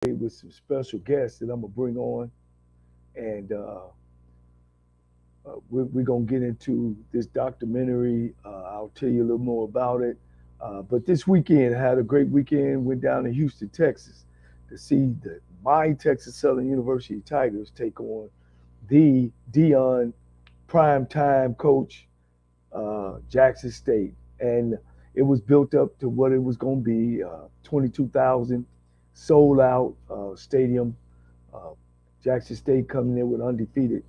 with some special guests that I'm gonna bring on, and we're gonna get into this documentary. I'll tell you a little more about it. But this weekend, I had a great weekend. Went down to Houston, Texas, to see my Texas Southern University Tigers take on the Dion primetime coach, Jackson State, and it was built up to what it was going to be. 22,000 sold out stadium. Uh, Jackson State coming in with undefeated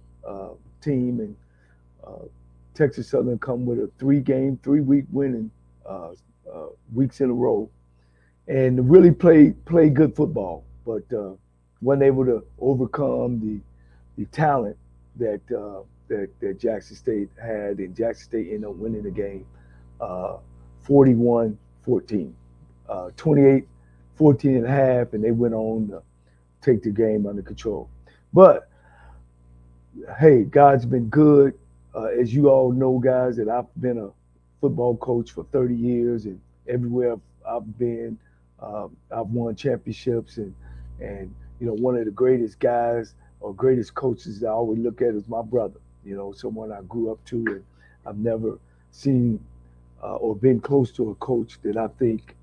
team, and uh, Texas Southern come with a 3-week winning uh, weeks in a row, and really play good football, but wasn't able to overcome the talent that Jackson State had, and Jackson State ended up winning the game 41-14, 28-14 and a half, and they went on to take the game under control. But hey, God's been good. As you all know, guys, that I've been a football coach for 30 years, and everywhere I've been, I've won championships, and one of the greatest guys or greatest coaches I always look at is my brother. Someone I grew up to, and I've never seen or been close to a coach that I think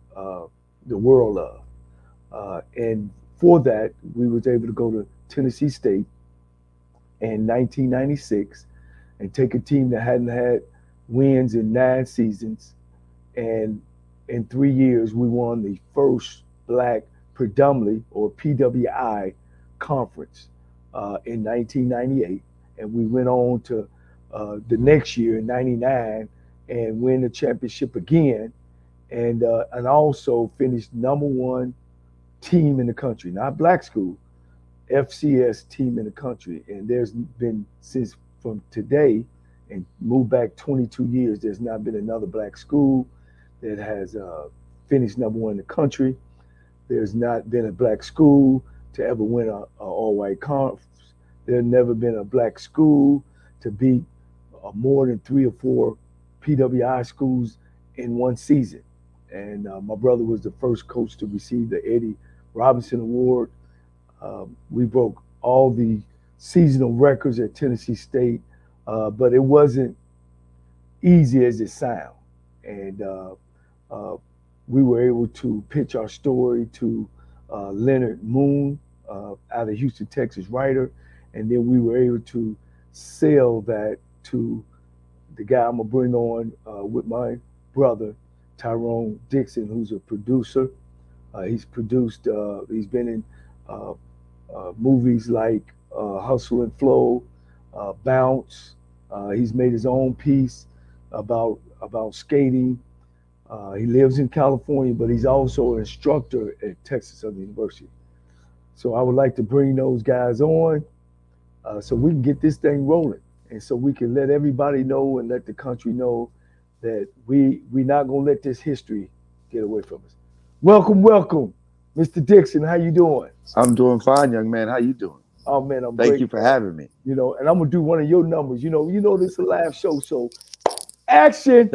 the world of. And for that, we was able to go to Tennessee State in 1996 and take a team that hadn't had wins in 9 seasons, and in 3 years we won the first black predominantly or PWI conference in 1998, and we went on to the next year in '99 and win the championship again, and also finished number one team in the country, not black school, FCS team in the country. And there's been, since from today and move back 22 years, there's not been another black school that has finished number one in the country. There's not been a black school to ever win a all-white conference. There's never been a black school to beat more than 3 or 4 PWI schools in one season. And my brother was the first coach to receive the Eddie Robinson Award. We broke all the seasonal records at Tennessee State, but it wasn't easy as it sounds. And uh, we were able to pitch our story to Leonard Moon, out of Houston, Texas, writer, and then we were able to sell that to the guy I'm gonna bring on with my brother, Tyrone Dixon, who's a producer. He's produced. He's been in uh, movies like Hustle and Flow, Bounce. He's made his own piece about skating. He lives in California, but he's also an instructor at Texas Southern University. So I would like to bring those guys on so we can get this thing rolling, and so we can let everybody know and let the country know that we not gonna let this history get away from us. Welcome, welcome, Mr. Dixon. How you doing? I'm doing fine, young man. How you doing? Oh man, I'm Thank great, you for man. having me. And I'm gonna do one of your numbers. This is a live show, so action.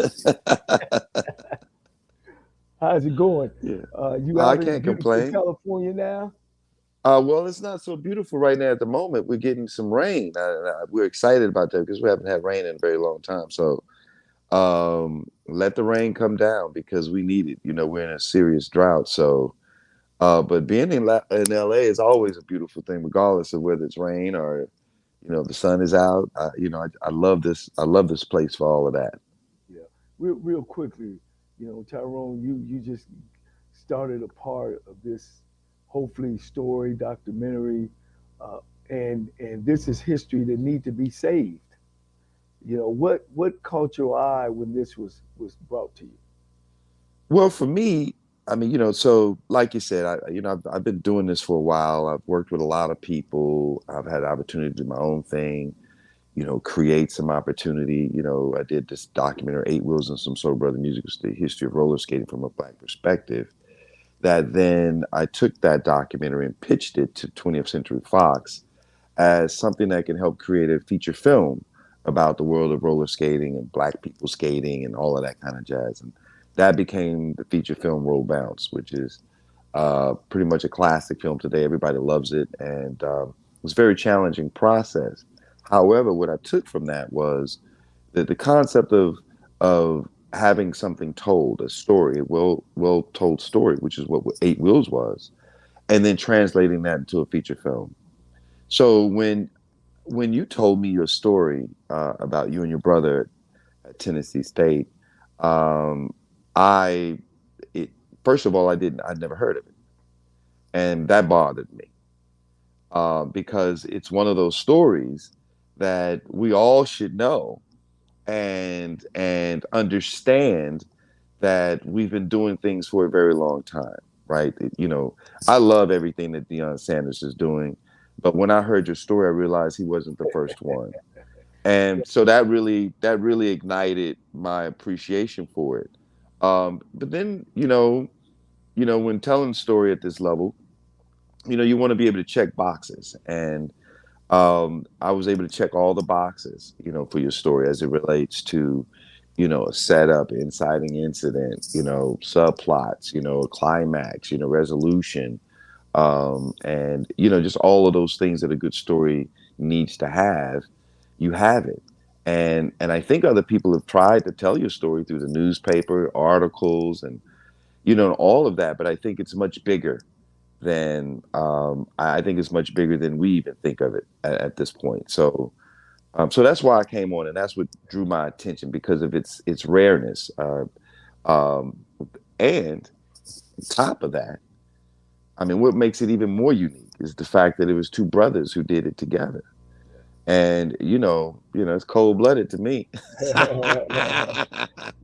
How's it going? Yeah, You I out in can't beautiful complain. California now? Well, it's not so beautiful right now at the moment. We're getting some rain. We're excited about that because we haven't had rain in a very long time. So let the rain come down because we need it. We're in a serious drought. So, but being in LA is always a beautiful thing, regardless of whether it's rain or the sun is out. I love this. I love this place for all of that. Yeah. Real quickly, Tyrone, you just started a part of this hopefully story documentary, uh, and this is history that need to be saved. What caught your eye when this was brought to you? Well, for me, I mean, so like you said, I've been doing this for a while. I've worked with a lot of people. I've had the opportunity to do my own thing, create some opportunity. I did this documentary, Eight Wheels and Some Soul Brother Music, the history of roller skating from a black perspective. That then I took that documentary and pitched it to 20th Century Fox as something that can help create a feature film about the world of roller skating and black people skating and all of that kind of jazz. And that became the feature film Roll Bounce, which is Pretty much a classic film today. Everybody loves it, and it was a very challenging process. However, what I took from that was that the concept of having something told, a story, a well told story, which is what Eight Wheels was, and then translating that into a feature film. So when you told me your story about you and your brother at Tennessee State, um, I it first of all I'd never heard of it, and that bothered me because it's one of those stories that we all should know and understand that we've been doing things for a very long time, right? You know, I love everything that Deion Sanders is doing, but when I heard your story, I realized he wasn't the first one, and so that really ignited my appreciation for it. But then, when telling a story at this level, you want to be able to check boxes, and I was able to check all the boxes, for your story as it relates to, a setup, inciting incident, subplots, a climax, resolution, and just all of those things that a good story needs to have. You have it, and I think other people have tried to tell your story through the newspaper articles and all of that, but I think it's much bigger than I think it's much bigger than we even think of it at this point. So that's why I came on, and that's what drew my attention because of its rareness. Um, and on top of that, I mean, what makes it even more unique is the fact that it was two brothers who did it together. And it's cold blooded to me.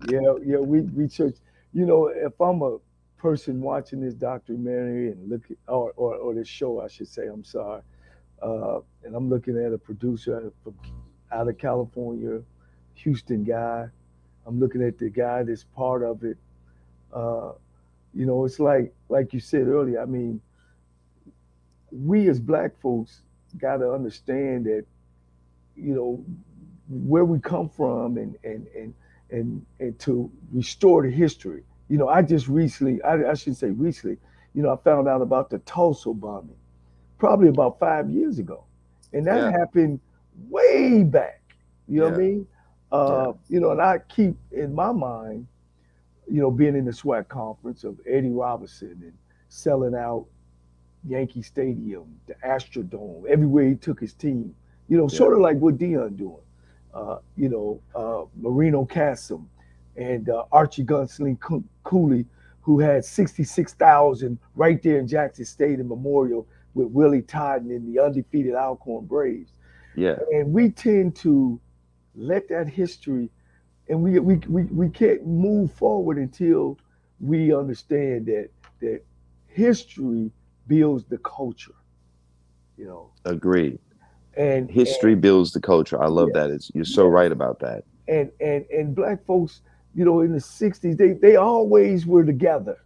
Yeah, we church. If I'm a person watching this documentary and look at, or this show, I should say, I'm sorry, and I'm looking at a producer from out of California, Houston guy. I'm looking at the guy that's part of it. Uh, it's like you said earlier. I mean, we as black folks got to understand that where we come from and to restore the history. I just recently, I should say recently, I found out about the Tulsa bombing probably about 5 years ago, and that Yeah, happened way back. You know what I yeah, mean? yeah, And I keep in my mind, being in the SWAC conference of Eddie Robinson and selling out Yankee Stadium, the Astrodome, everywhere he took his team. yeah, Sort of like what Dion doing. Marino Casem and Archie Gunsling Cooley, who had 66,000 right there in Jackson Stadium Memorial with Willie Totten and the undefeated Alcorn Braves. yeah. And we tend to let that history, and we can't move forward until we understand that history builds the culture, you know. Agreed. And History builds the culture. I love that. yes, You're so yes. right about that. And black folks, in the 60s, they always were together.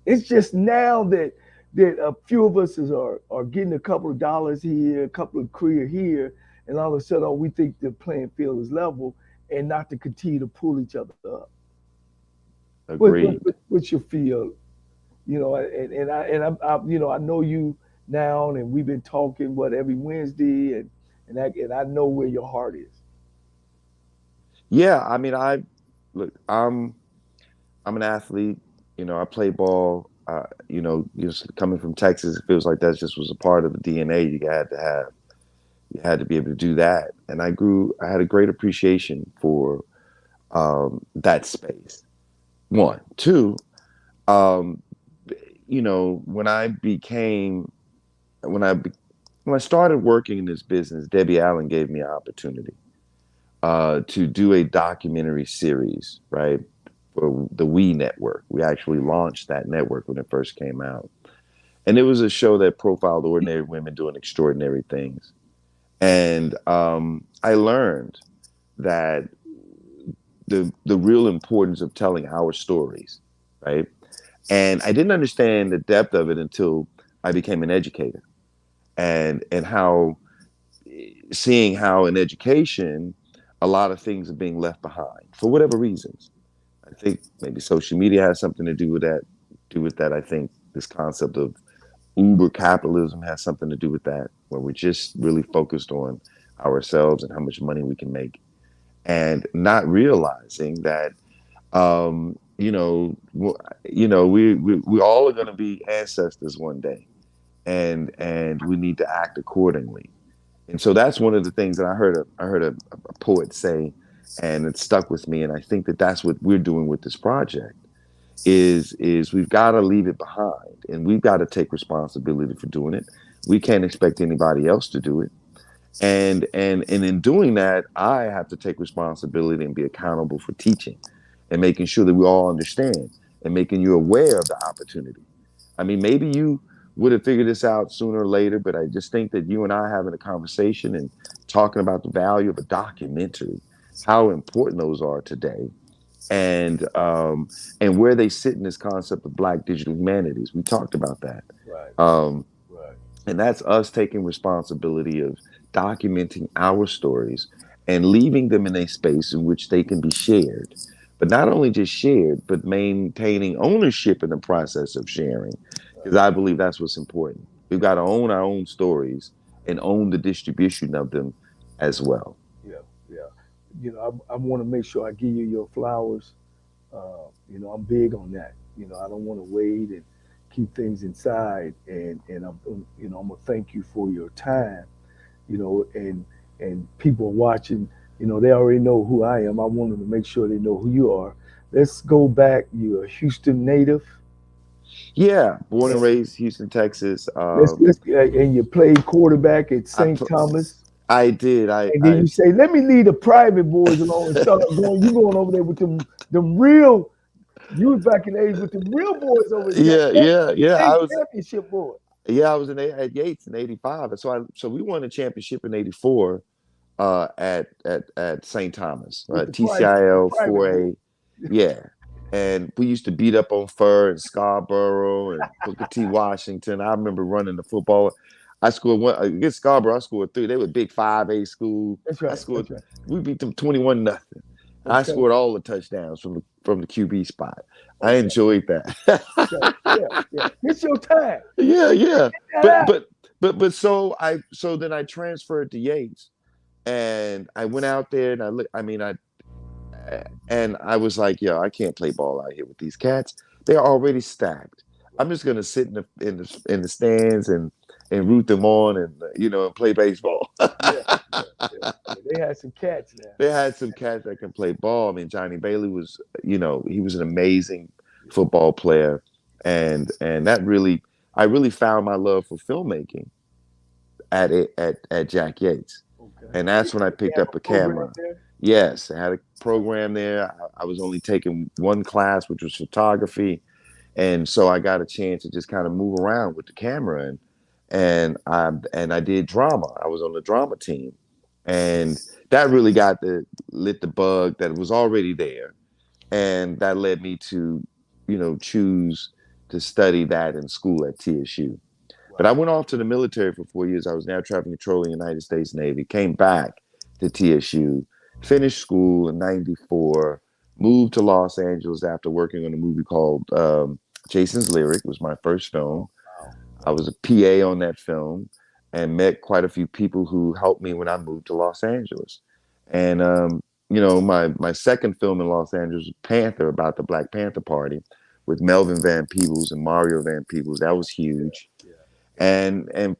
It's just now that a few of us are getting a couple of dollars here, a couple of career here, and all of a sudden, we think the playing field is level, and not to continue to pull each other up. Agreed. What's your feel? I know you now, and we've been talking every Wednesday, and I know where your heart is. Yeah, I mean, I look. I'm an athlete. I play ball. Just coming from Texas, it feels like that just was a part of the DNA you had to have. You had to be able to do that, and I had a great appreciation for that space. One, two. Um, when I became when I be- when I started working in this business, Debbie Allen gave me an opportunity to do a documentary series, right? For the We Network. We actually launched that network when it first came out. And it was a show that profiled ordinary women doing extraordinary things. And I learned that the real importance of telling our stories, right? And I didn't understand the depth of it until I became an educator and how seeing how in education a lot of things are being left behind for whatever reasons. I think maybe social media has something to do with that. I think This concept of uber capitalism has something to do with that, where we're just really focused on ourselves and how much money we can make, and not realizing that we all are going to be ancestors one day, and we need to act accordingly. And so that's one of the things that I heard a poet say, and it stuck with me. And I think that that's what we're doing with this project is we've got to leave it behind, and we've got to take responsibility for doing it. We can't expect anybody else to do it. And in doing that, I have to take responsibility and be accountable for teaching and making sure that we all understand and making you aware of the opportunity. I mean, maybe you would have figured this out sooner or later, but I just think that you and I having a conversation and talking about the value of a documentary, how important those are today, and where they sit in this concept of Black digital humanities. We talked about that. Right. Um, Right. and that's us taking responsibility of documenting our stories and leaving them in a space in which they can be shared. But not only just shared, but maintaining ownership in the process of sharing. Because I believe that's what's important. We've got to own our own stories and own the distribution of them as well. Yeah. Yeah. I want to make sure I give you your flowers. I'm big on that. I don't want to wait and keep things inside. And I'm gonna thank you for your time. And people are watching. They already know who I am. I want them to make sure they know who you are. Let's go back. You're a Houston native. Yeah, born and And raised Houston, Texas. and you played quarterback at I St. Thomas. I did. And then you say, "Let me leave the private boys alone and start going." You going over there with them real. You was back in the '80s with them real boys over there. Yeah, yeah, yeah. State championship boys. I was at Yates in '85, and so we won a championship in '84 at St. Thomas, With the TCIL private boys. 4A. Yeah, and we used to beat up on Fur and Scarborough and Booker T. Washington. I remember running the football. I scored one against Scarborough. I scored three. They were big 5A school. That's I right. scored. That's right. We beat them 21-0. I Okay. scored all the touchdowns from the QB spot. I Okay. enjoyed that. Okay. Yeah. Yeah. It's your time. Yeah, yeah. Get But out. but so then I transferred to Yates, and I went out there and I was like, yo, I can't play ball out here with these cats. They're already stacked. I'm just gonna sit in the stands and root them on and play baseball. Yeah. Yeah. Yeah. Yeah. They had some cats now. They had some cats that can play ball. I mean, Johnny Bailey he was an amazing Yeah. football player, and that really, I really found my love for filmmaking at Jack Yates, Okay. and that's when I They picked have up a a program camera. there. Yes, I had a program there. I was only taking one class, which was photography, and so I got a chance to just kind of move around with the camera, and I did drama. I was on the drama team, and that really lit the bug that was already there, and that led me to choose to study that in school at TSU. But I Wow. went off to the military for 4 years. I was an air traffic controller in the United States Navy, came back to TSU, finished school in 94, moved to Los Angeles after working on a movie called Jason's Lyric, was my first film. Wow. I Wow. was a PA on that film and met quite a few people who helped me when I moved to Los Angeles. And my second film in Los Angeles was Panther, about the Black Panther Party with Melvin Van Peebles and Mario Van Peebles. That was huge. Yeah. Yeah. And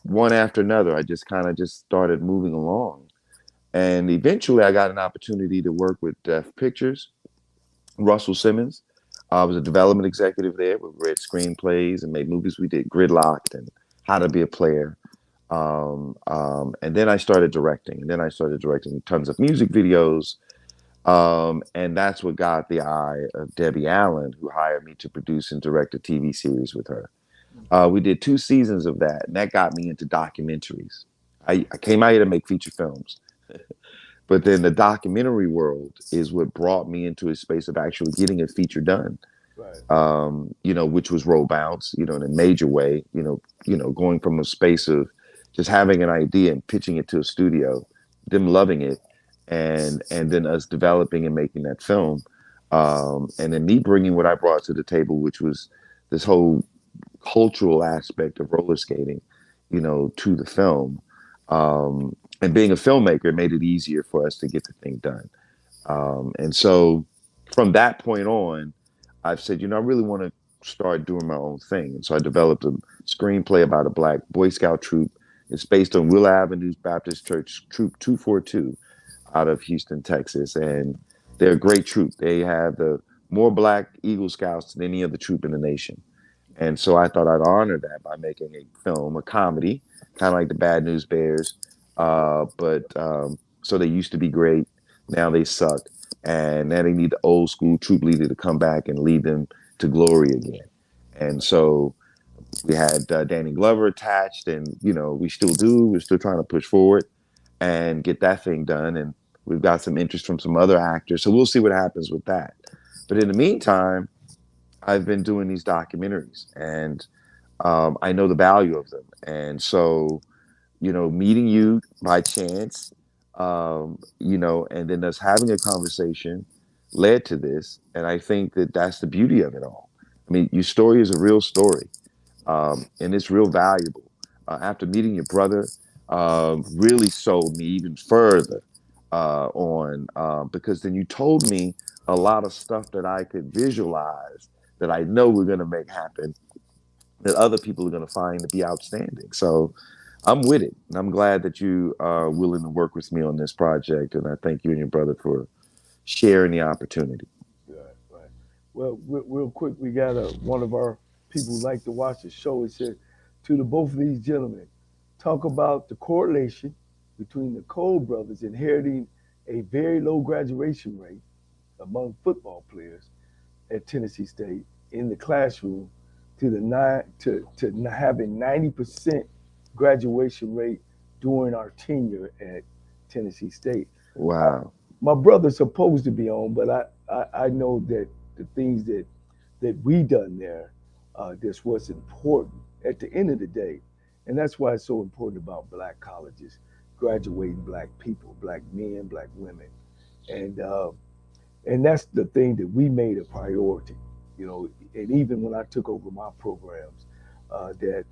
one after another, I just kind of just started moving along. And eventually I got an opportunity to work with Def Pictures, Russell Simmons. I was a development executive there. We read screenplays and made movies. We did Gridlocked and How to Be a Player. And then I started directing. And then I started directing tons of music videos. And that's what got the eye of Debbie Allen, who hired me to produce and direct a TV series with her. We did 2 seasons of that, and that got me into documentaries. I came out here to make feature films, but then the documentary world is what brought me into a space of actually getting a feature done. Right. Which was Roll Bounce, in a major way. Going from a space of just having an idea and pitching it to a studio, them loving it, and then us developing and making that film, and then me bringing what I brought to the table, which was this whole cultural aspect of roller skating, to the film. And being a filmmaker made it easier for us to get the thing done. And so from that point on, I've said, I really want to start doing my own thing. And so I developed a screenplay about a Black Boy Scout troop. It's based on Willow Avenue's Baptist Church Troop 242 out of Houston, Texas. And they're a great troop. They have the more Black Eagle Scouts than any other troop in the nation. And so I thought I'd honor that by making a film, a comedy, kind of like the Bad News Bears. But so they used to be great. Now they suck. And now they need the old school troop leader to come back and lead them to glory again. And so we had Danny Glover attached, and, we still do. We're still trying to push forward and get that thing done. And we've got some interest from some other actors. So we'll see what happens with that. But in the meantime, I've been doing these documentaries, and I know the value of them. And so, meeting you by chance, and then us having a conversation led to this. And I think that that's the beauty of it all. I mean, your story is a real story, and it's real valuable. After meeting your brother, really sold me even further on because then you told me a lot of stuff that I could visualize that I know we're going to make happen that other people are going to find to be outstanding. So I'm with it. And I'm glad that you are willing to work with me on this project. And I thank you and your brother for sharing the opportunity. Right, right. Well, real quick, we got one of our people who like to watch the show. It said to the both of these gentlemen, talk about the correlation between the Cole brothers inheriting a very low graduation rate among football players at Tennessee State in the classroom to the to having 90% graduation rate during our tenure at Tennessee State. Wow. My brother's supposed to be on, but I know that the things that we done there, that's what's important at the end of the day, and that's why it's so important about black colleges graduating black people, black men, black women, and uh, and that's the thing that we made a priority, And even when I took over my programs, that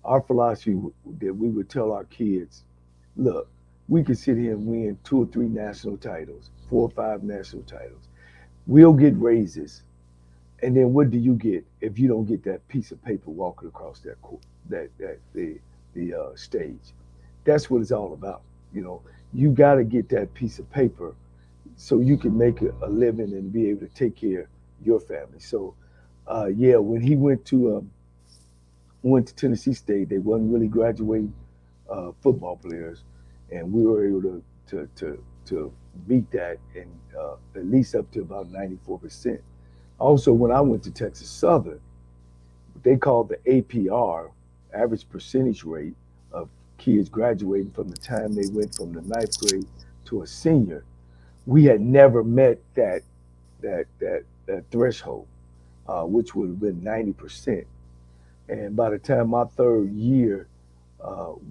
our philosophy that we would tell our kids, look, we could sit here and win 2 or 3 national titles, 4 or 5 national titles. We'll get raises, and then what do you get if you don't get that piece of paper walking across that the stage? That's what it's all about. You know, you got to get that piece of paper so you can make a living and be able to take care of your family. So, yeah, when he went to Tennessee State, they wasn't really graduating football players, and we were able to beat that and at least up to about 94%. Also, when I went to Texas Southern, they called the APR, average percentage rate of kids graduating from the time they went from the ninth grade to a senior. We had never met that threshold, which would have been 90%. And by the time my third year,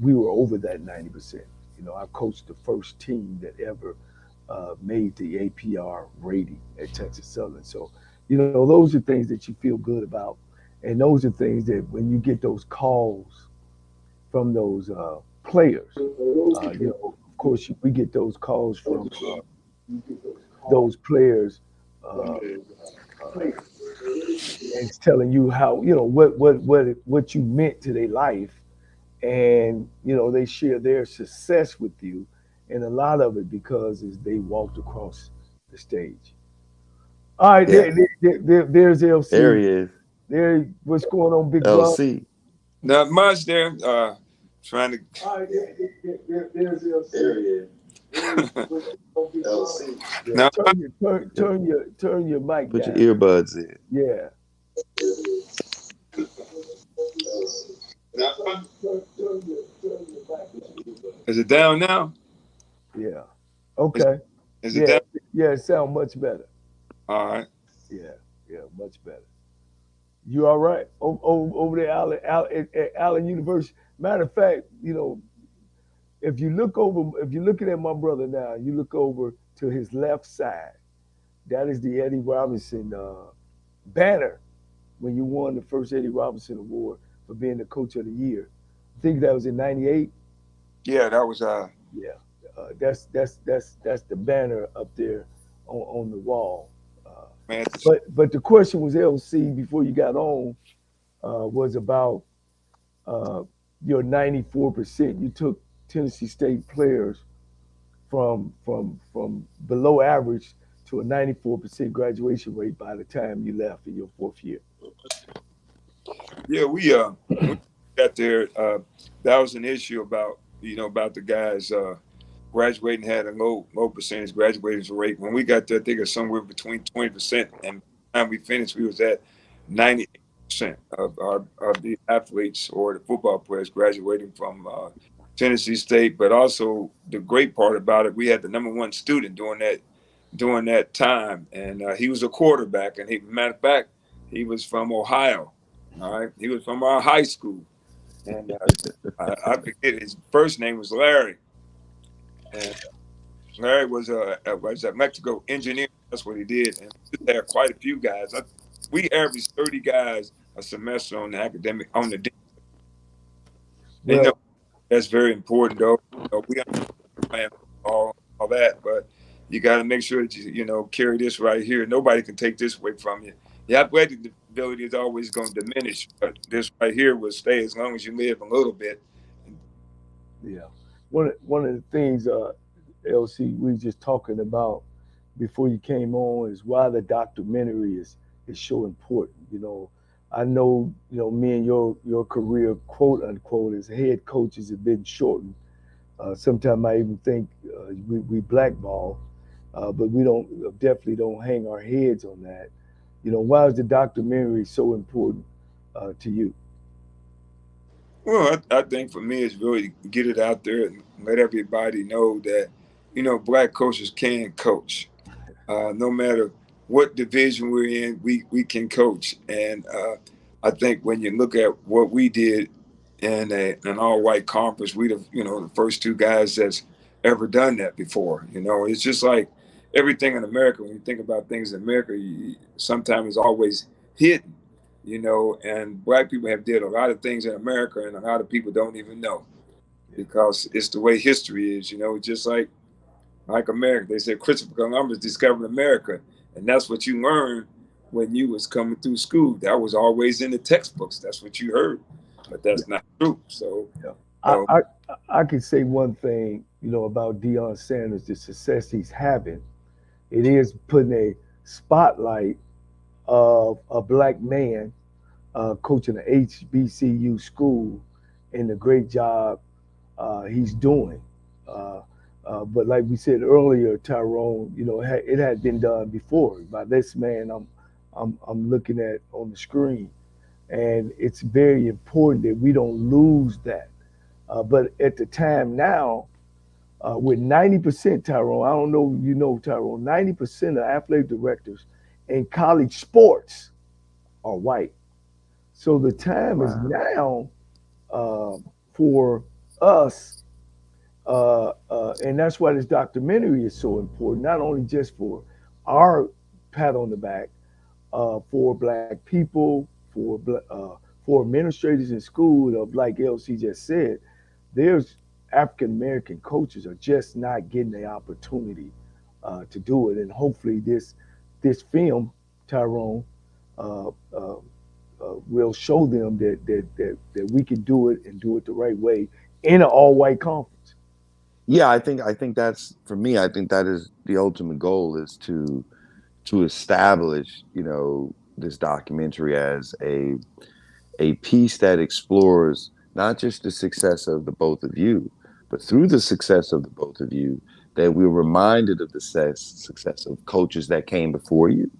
we were over that 90%. I coached the first team that ever made the APR rating at Texas Southern. So, those are things that you feel good about. And those are things that when you get those calls from those players, of course, we get those calls from those players uh, uh, and it's telling you how, what you meant to their life, and they share their success with you, and a lot of it because is they walked across the stage. All right, Yeah. there's There LC. he is. There, what's going on, big bro? LC. Not much there. Trying to. All right, there's LC. There he is. There's what's going on, big bro? LC. Yeah, Now, turn your mic Put your down. earbuds in. Yeah. is it down now? Yeah. Is, Okay. is it Yeah. down? Yeah. It sounds much better. All right. Yeah. Yeah. Much better. You all right? Over there, at Allen University. Matter of fact, if you're looking at my brother now, you look over to his left side. That is the Eddie Robinson banner when you won the first Eddie Robinson Award for being the coach of the year. I think that was in '98. Yeah, that was Yeah, that's the banner up there on the wall. Uh, man. but the question was, LC, before you got on, was about uh, your 94%. You took Tennessee State players from below average to a 94% graduation rate by the time you left in your fourth year. Yeah, we got there. That was an issue about about the guys graduating had a low percentage graduation rate. When we got there, I think it's somewhere between 20%, and by the time we finished, we was at 98% of the athletes or the football players graduating from Tennessee State. But also the great part about it, we had the number one student during that time, and he was a quarterback. And matter of fact, he was from Ohio. All right, he was from our high school, and I forget his first name was Larry, and Larry was a Mexico engineer. That's what he did, and we had quite a few guys. We averaged 30 guys a semester on the academic on the. And Well, that's very important, though. We understand all that, but you got to make sure that you carry this right here. Nobody can take this away from you. Your athletic ability is always going to diminish, but this right here will stay as long as you live a little bit. yeah. One of the things, LC, we just talking about before you came on is why the documentary is so important. I know, me and your career, quote unquote, as head coaches have been shortened. Sometimes I even think we blackball, but we don't definitely don't hang our heads on that. Why is the documentary so important to you? Well, I think for me, it's really get it out there and let everybody know that black coaches can coach. No matter what division we're in, we can coach. And I think when you look at what we did in an all-white conference, we the first two guys that's ever done that before. It's just like everything in America. When you think about things in America, sometimes it's always hidden. And black people have did a lot of things in America, and a lot of people don't even know because it's the way history is. Just like America. They said Christopher Columbus discovered America, and that's what you learned when you was coming through school. That was always in the textbooks. That's what you heard, but that's not true. So, Yeah. I, uh, I I can say one thing, about Deion Sanders, the success he's having. It is putting a spotlight of a black man coaching an HBCU school and the great job he's doing. Uh, but like we said earlier, Tyrone, it had been done before by this man I'm looking at on the screen, and it's very important that we don't lose that. But at the time now, with 90%, Tyrone, I don't know if you know, Tyrone, 90% of athletic directors in college sports are white. So the time is Wow. now uh, for us, and that's why this documentary is so important, not only just for our pat on the back, for black people, for administrators in school, like LC just said, there's African American coaches are just not getting the opportunity to do it, and hopefully this film, Tyrone, uh, uh, will show them that we can do it and do it the right way in an all white conference. Yeah, I think that's for me. I think that is the ultimate goal is to establish this documentary as a piece that explores not just the success of the both of you, but through the success of the both of you, that we're reminded of the success of coaches that came before you,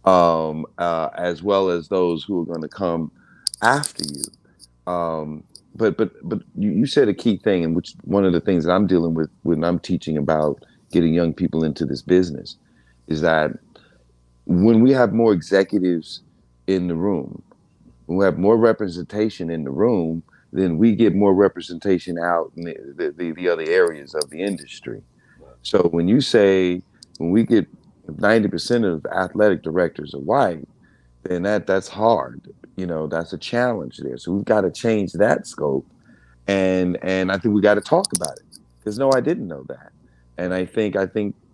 as well as those who are going to come after you. Um, but you said a key thing, and which one of the things that I'm dealing with when I'm teaching about getting young people into this business is that when we have more executives in the room, when we have more representation in the room, then we get more representation out in the other areas of the industry. So when you say when we get 90% of athletic directors are white, then that's hard. that's a challenge there. So we've got to change that scope, and I think we got to talk about it, because no, I didn't know that, and I think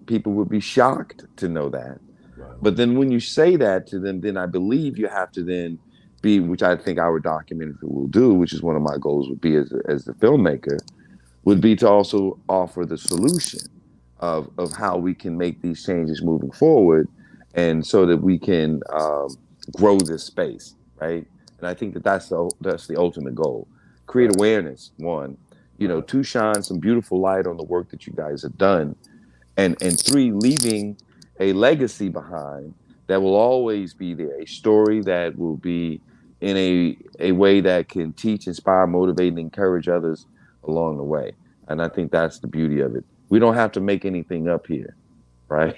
people would be shocked to know that. Right. But then when you say that to them, then I believe you have to then be, which I think our documentary will do, which is one of my goals would be as the filmmaker, would be to also offer the solution of how we can make these changes moving forward, and so that we can grow this space, right? And I think that's the ultimate goal. Create Right. awareness, one, Right. two, shine some beautiful light on the work that you guys have done, and three, leaving a legacy behind that will always be there, a story that will be in a way that can teach, inspire, motivate, and encourage others along the way. And I think that's the beauty of it. We don't have to make anything up here, right?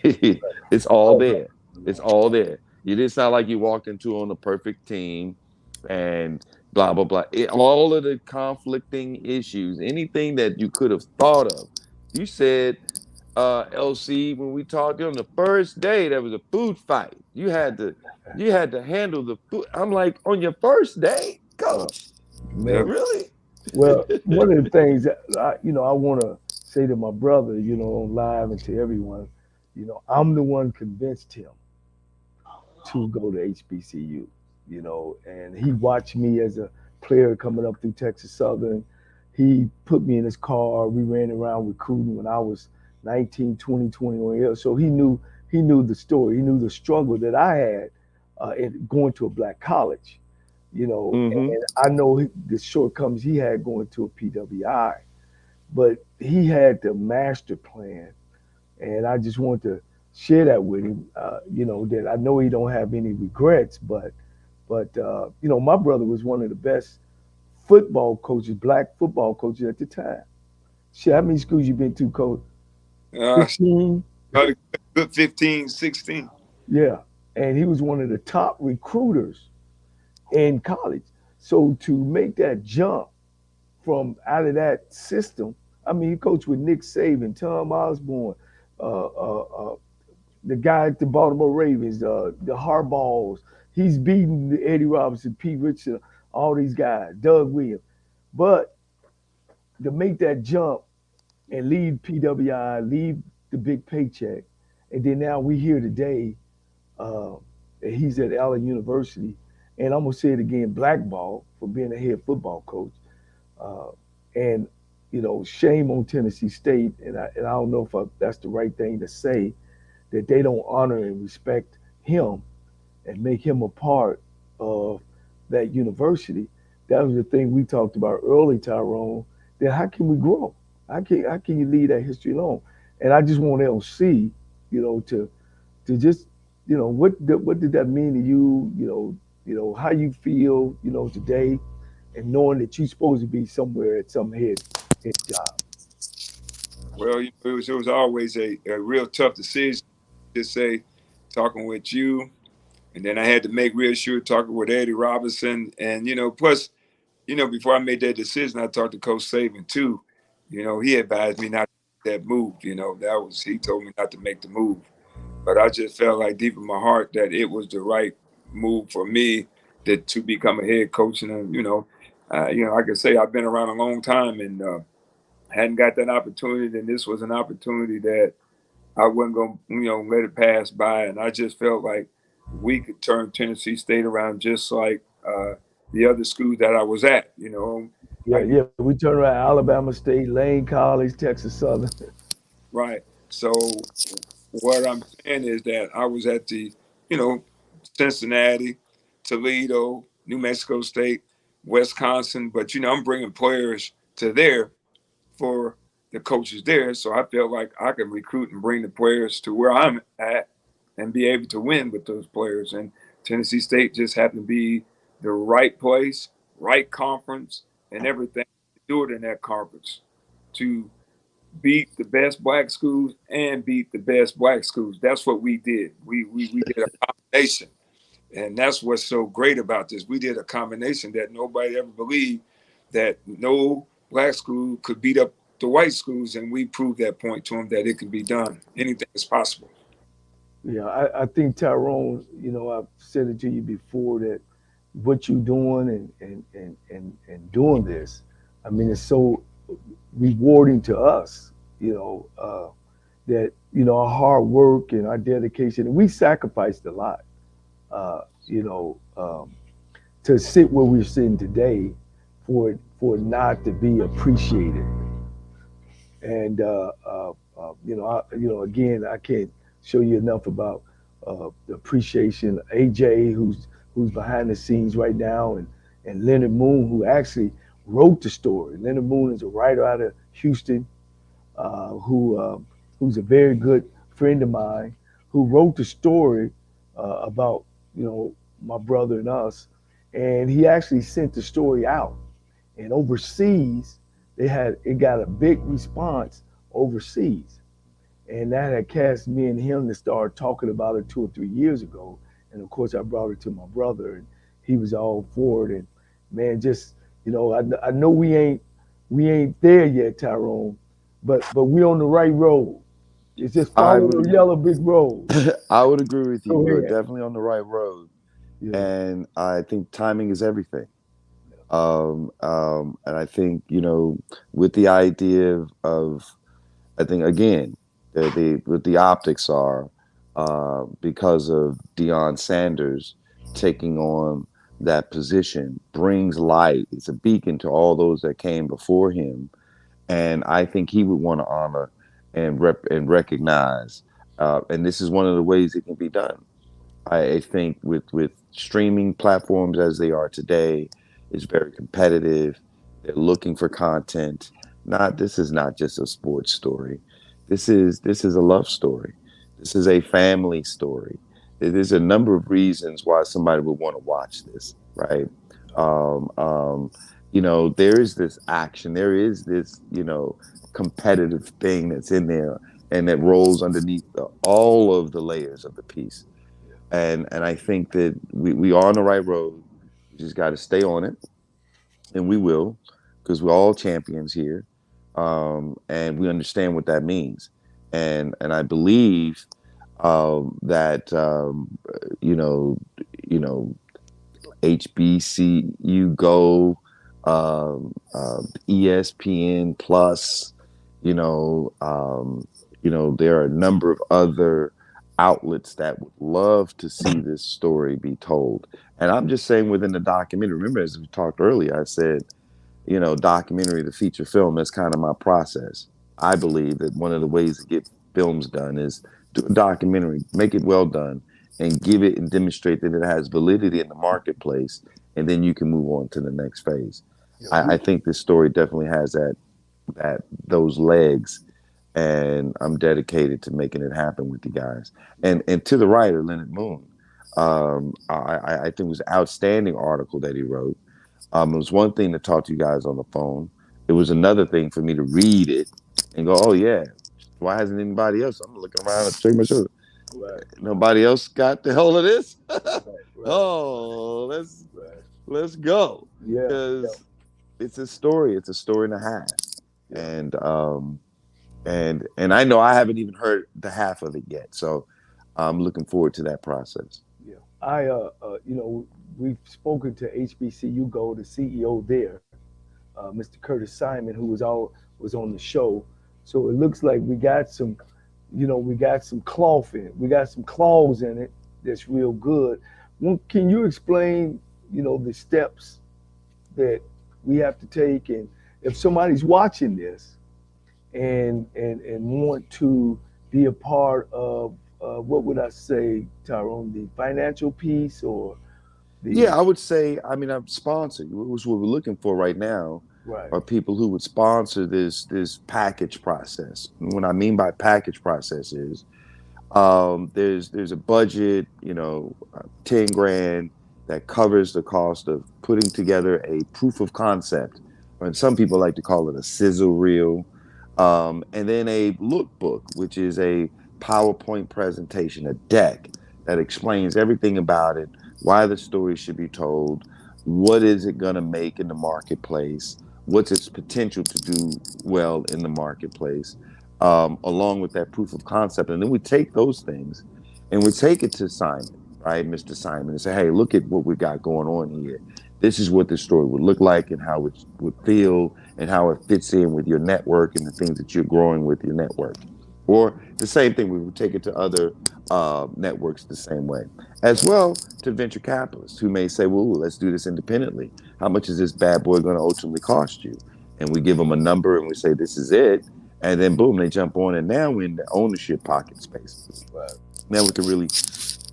It's all Oh, there. It's all there. It's not like you walked into on a perfect team and blah blah blah. All of the conflicting issues, anything that you could have thought of, you said, LC, when we talked on the first day, there was a food fight. You had to handle the food. I'm like, on your first day, right. coach, Yep. Man. really? Well, one of the things that I want to say to my brother, on live and to everyone, I'm the one convinced him to go to HBCU, and he watched me as a player coming up through Texas Southern. He put me in his car. We ran around recruiting when I was 19, 20, 21 years. So he knew the story. He knew the struggle that I had in going to a black college, Mm-hmm. and I know the shortcomings he had going to a PWI, but he had the master plan, and I just want to share that with him. That I know he don't have any regrets, but my brother was one of the best football coaches, black football coaches at the time. Shit, how many schools you been to, coach? Uh, 15. About a good 15, 16. Yeah, and he was one of the top recruiters in college. So to make that jump from out of that system, I mean, he coached with Nick Saban, Tom Osborne, uh, uh, uh, the guy at the Baltimore Ravens, the Harbaughs. He's beaten Eddie Robinson, Pete Richardson, all these guys, Doug Williams. But to make that jump and leave PWI, leave the big paycheck, and then now we here today. Uh, he's at Allen University, and I'm gonna say it again, blackball for being a head football coach. Uh, and shame on Tennessee State, and I don't know if that's the right thing to say, that they don't honor and respect him and make him a part of that university. That was the thing we talked about early, Tyrone. Then how can we grow? How can you leave that history alone? And I just want LC, to just, what did that mean to you? How you feel, today, and knowing that you're supposed to be somewhere at some head job. Well, it was always a real tough decision. Just say, talking with you, and then I had to make real sure talking with Eddie Robinson, and plus, before I made that decision, I talked to Coach Saban too. He advised me not to make that move. He told me not to make the move, but I just felt like deep in my heart that it was the right move for me to become a head coach. And I can say I've been around a long time and hadn't got that opportunity, and this was an opportunity that I wasn't going to let it pass by. And I just felt like we could turn Tennessee State around just like the other schools that I was at. Yeah, Like, yeah. We turned around Alabama State, Lane College, Texas Southern. right. So what I'm saying is that I was at you know, Cincinnati, Toledo, New Mexico State, Wisconsin, but I'm bringing players to there for the coaches there. So I felt like I could recruit and bring the players to where I'm at and be able to win with those players. And Tennessee State just happened to be the right place, right conference, and everything to do it in that conference to beat the best black schools and beat the best black schools. That's what we did. We did a combination. And that's what's so great about this. We did a combination that nobody ever believed that no black school could beat up the white schools. And we proved that point to them that it can be done. Anything is possible. Yeah, I think Tyrone, I've said it to you before that, what you're doing and doing this. I mean, it's so rewarding to us, that, our hard work and our dedication, and we sacrificed a lot, to sit where we're sitting today, for it not to be appreciated. And again, I can't show you enough about the appreciation. AJ, who's behind the scenes right now, and Leonard Moon, who actually wrote the story. Leonard Moon is a writer out of Houston, who's a very good friend of mine, who wrote the story about, my brother and us, and he actually sent the story out. And overseas, it got a big response overseas, and that had cast me and him to start talking about it 2 or 3 years ago. And of course, I brought it to my brother, and he was all for it. And man, just, I know we ain't there yet, Tyrone, but we on the right road. It's just I follow would the yellow brick road. I would agree with you. Go We're ahead. definitely on the right road, Yeah. and I think timing is everything. And I think, with the idea of, I think again, what the optics are, because of Deion Sanders taking on that position brings light. It's a beacon to all those that came before him, and I think he would want to honor and recognize. And this is one of the ways it can be done. I think with streaming platforms as they are today, it's very competitive. They're looking for content. Not This is not just a sports story. This is a love story. This is a family story. There's a number of reasons why somebody would want to watch this, right? Um, um, there is this action. There is this, competitive thing that's in there, and that rolls underneath all of the layers of the piece. And I think that we are on the right road. We just got to stay on it, and we will, because we're all champions here, and we understand what that means. And I believe that you know you know HBCU Go, ESPN Plus. You know, there are a number of other outlets that would love to see this story be told. And I'm just saying, within the documentary. Remember, as we talked earlier, I said, documentary to feature film. That's kind of my process. I believe that one of the ways to get films done is do a documentary, make it well done, and give it and demonstrate that it has validity in the marketplace, and then you can move on to the next phase. Yeah, I think this story definitely has those legs, and I'm dedicated to making it happen with you guys. And to the writer, Leonard Moon, I think it was an outstanding article that he wrote. It was one thing to talk to you guys on the phone. It was another thing for me to read it and go, "Oh yeah, why hasn't anybody else?" I'm looking around and checking my shoulder. right, Nobody else got the hell of this. right, right, Oh, right. let's go, Yeah, yeah, because it's a story. It's a story and a half, yeah, and I know I haven't even heard the half of it yet. So I'm looking forward to that process. yeah. We've spoken to HBCU Go, the CEO there, Mr. Curtis Simon, who was on the show. So it looks like we got some cloth in it. We got some claws in it that's real good. Well, can you explain, the steps that we have to take, and if somebody's watching this and want to be a part of, what would I say, Tyrone, the financial piece, or the Yeah, I would say, I mean, I'm sponsored, which what we're looking for right now right, are people who would sponsor this package process. And what I mean by package process is, there's a budget, 10 grand that covers the cost of putting together a proof of concept, or some people like to call it a sizzle reel, and then a lookbook, which is a PowerPoint presentation, a deck that explains everything about it, why the story should be told, what is it going to make in the marketplace, what's its potential to do well in the marketplace, along with that proof of concept. And then we take those things and we take it to Simon, right, Mr. Simon, and say, hey, look at what we got going on here. This is what this story would look like and how it would feel and how it fits in with your network and the things that you're growing with your network. Or the same thing, we would take it to other networks the same way. As well to venture capitalists who may say, well, let's do this independently. How much is this bad boy going to ultimately cost you? And we give them a number and we say, this is it. And then boom, they jump on, and now we're in the ownership pocket space. Right. Now we can really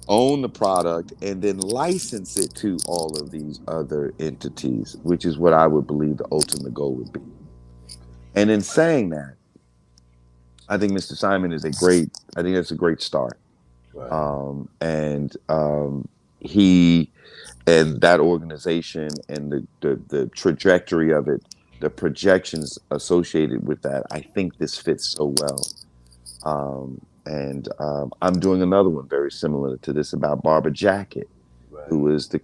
own the product and then license it to all of these other entities, which is what I would believe the ultimate goal would be. And in saying that, I think Mr. Simon is I think that's a great start. Right. He and that organization and the trajectory of it, the projections associated with that, I think this fits so well. I'm doing another one very similar to this about Barbara Jacket, Right. who was the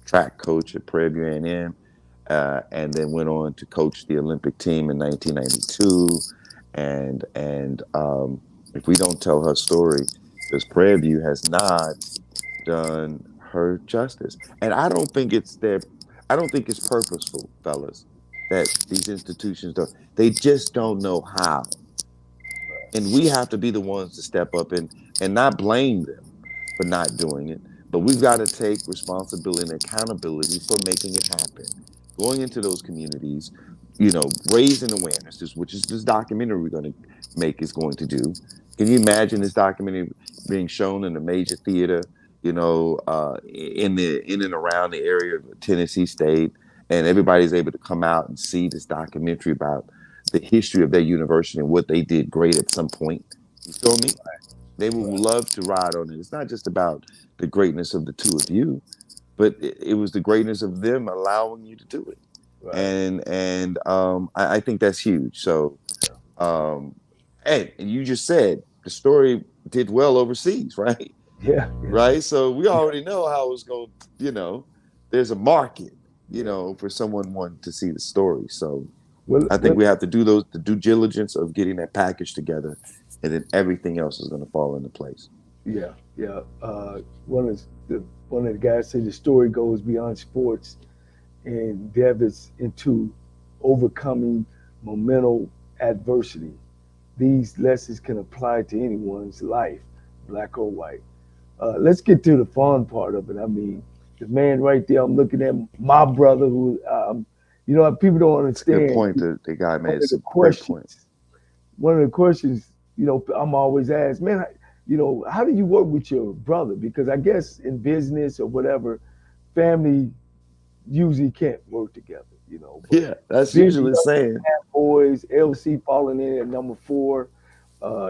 track coach at Prairie View A&M, and then went on to coach the Olympic team in 1992. And if we don't tell her story, because Prairie View has not done her justice, and I don't think it's purposeful, fellas, that these institutions don't. They just don't know how, and we have to be the ones to step up and not blame them for not doing it, but we've got to take responsibility and accountability for making it happen, going into those communities, raising awareness, which is this documentary we're going to make is going to do. Can you imagine this documentary being shown in a major theater, in and around the area of Tennessee State, and everybody's able to come out and see this documentary about the history of their university and what they did great at some point? You feel me? They would love to ride on it. It's not just about the greatness of the two of you, but it was the greatness of them allowing you to do it. Right. I think that's huge. So, and you just said the story did well overseas, right? Yeah. Right. So we already know how it's going. There's a market, for someone wanting to see the story. So I think we have to do the due diligence of getting that package together, and then everything else is going to fall into place. Yeah. Yeah. One of the guys said the story goes beyond sports and delves into overcoming momental adversity. These lessons can apply to anyone's life, black or white. Let's get to the fun part of it. I mean, the man right there, I'm looking at my brother who, people don't understand. Good point that the guy made. It's a great point. One of the questions, I'm always asked, man, how do you work with your brother? Because I guess in business or whatever, family usually can't work together, Yeah, that's usually saying. Boys, LC falling in at number 4.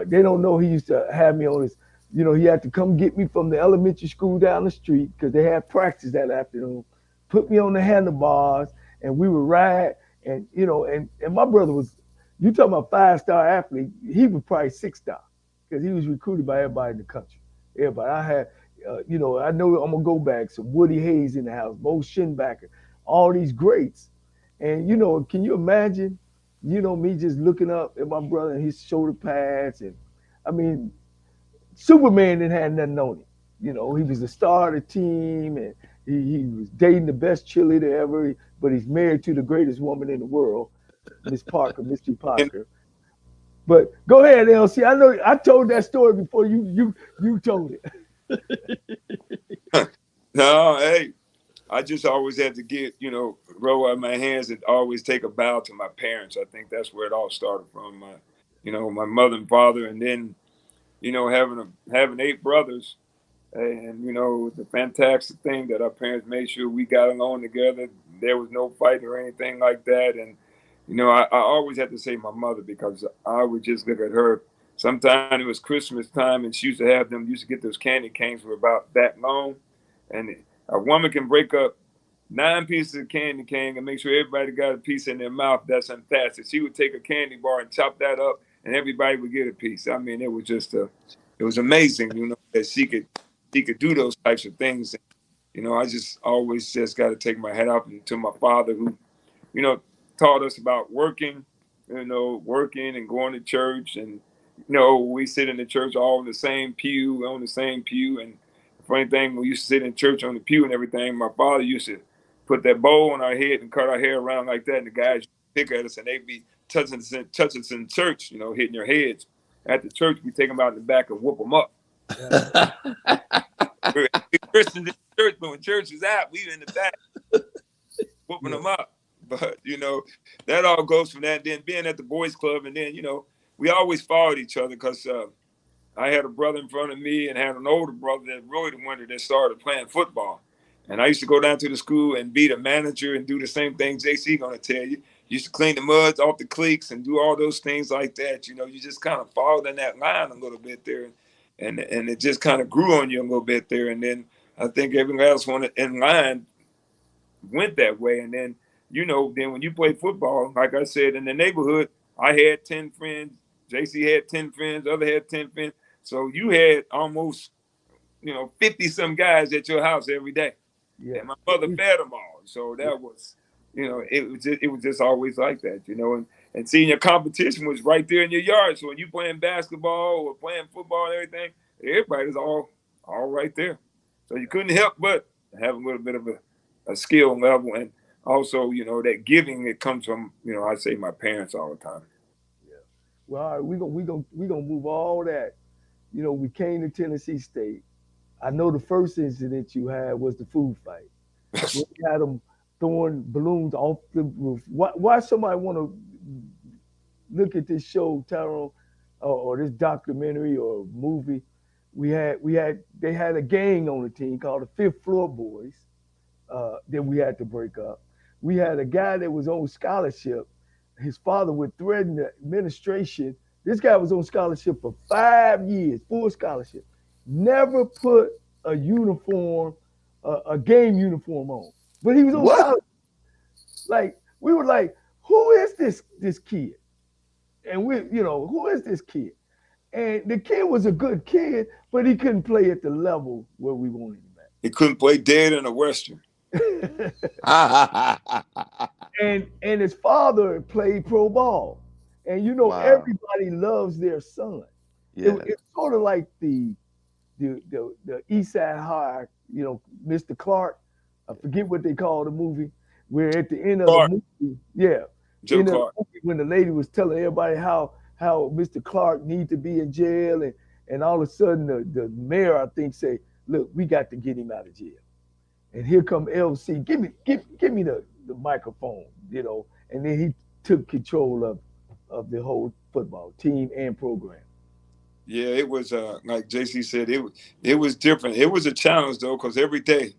They don't know he used to have me on his, he had to come get me from the elementary school down the street because they had practice that afternoon, put me on the handlebars, and we would ride. And, and my brother was, you talking about 5-star athlete, he was probably 6-star because he was recruited by everybody in the country. Everybody. I had, I know I'm going to go back. Some Woody Hayes in the house, Mo Schinbacker, all these greats. And, can you imagine, me just looking up at my brother and his shoulder pads. And, I mean, Superman didn't have nothing on him. He was the star of the team, and he was dating the best cheerleader ever, but he's married to the greatest woman in the world, Miss Parker, Misty Parker. But go ahead, LC. I know I told that story before you told it. No, hey, I just always had to get, roll out my hands and always take a bow to my parents. I think that's where it all started from. My mother and father, and then, having 8 brothers. And, the fantastic thing that our parents made sure we got along together. There was no fighting or anything like that. And, I always had to say my mother because I would just look at her. Sometimes it was Christmas time and she used to get those candy canes for about that long. And a woman can break up 9 pieces of candy cane and make sure everybody got a piece in their mouth. That's fantastic. She would take a candy bar and chop that up and everybody would get a piece. I mean, it was just it was amazing, that she could do those types of things. I just always just got to take my hat off to my father who, taught us about working and going to church. And, we sit in the church all in the same pew, on the same pew. And funny thing, we used to sit in church on the pew and everything. My father used to put that bowl on our head and cut our hair around like that. And the guys pick at us and they'd be touching us in church, hitting your heads. At the church, we take them out in the back and whoop them up. We Christians in church, but when church is out, we in the back whooping them up. But, that all goes from that. Then being at the boys club, and then, we always followed each other because I had a brother in front of me and had an older brother that really the one that started playing football. And I used to go down to the school and be the manager and do the same thing JC going to tell you. Used to clean the muds off the cleats and do all those things like that. You just kind of followed in that line a little bit there. And it just kind of grew on you a little bit there. And then I think everyone else in line went that way. And then, then when you play football, like I said, in the neighborhood, I had 10 friends. JC had 10 friends. Other had 10 friends. So you had almost, 50-some guys at your house every day. Yeah. And my mother fed them all. So that was, it was just always like that, and seeing your competition was right there in your yard. So when you playing basketball or playing football and everything, everybody's all right there. So you couldn't help but have a little bit of a skill level. And also, that giving, it comes from, I say my parents all the time. Yeah. Well, all right, we gonna move all that. We came to Tennessee State. I know the first incident you had was the food fight. You had them throwing balloons off the roof. Why somebody want to look at this show, Tyrone, or this documentary or movie? They had a gang on the team called the Fifth Floor Boys that we had to break up. We had a guy that was on scholarship. His father would threaten the administration. This guy was on scholarship for 5 years, full scholarship. Never put a uniform, a game uniform on. But he was on scholarship. Like, we were like, who is this kid? And who is this kid? And the kid was a good kid, but he couldn't play at the level where we wanted him at. He couldn't play dead in a Western. and his father played pro ball. And wow. Everybody loves their son. Yeah. It's sort of like the East Side High, Mr. Clark. I forget what they call the movie, where at the end of the movie, Joe Clark. When the lady was telling everybody how Mr. Clark needs to be in jail, and all of a sudden the mayor, I think, say, look, we got to get him out of jail. And here come LC, give me the microphone, and then he took control of the whole football team and program. Yeah, it was like JC said, it was different. It was a challenge though, because every day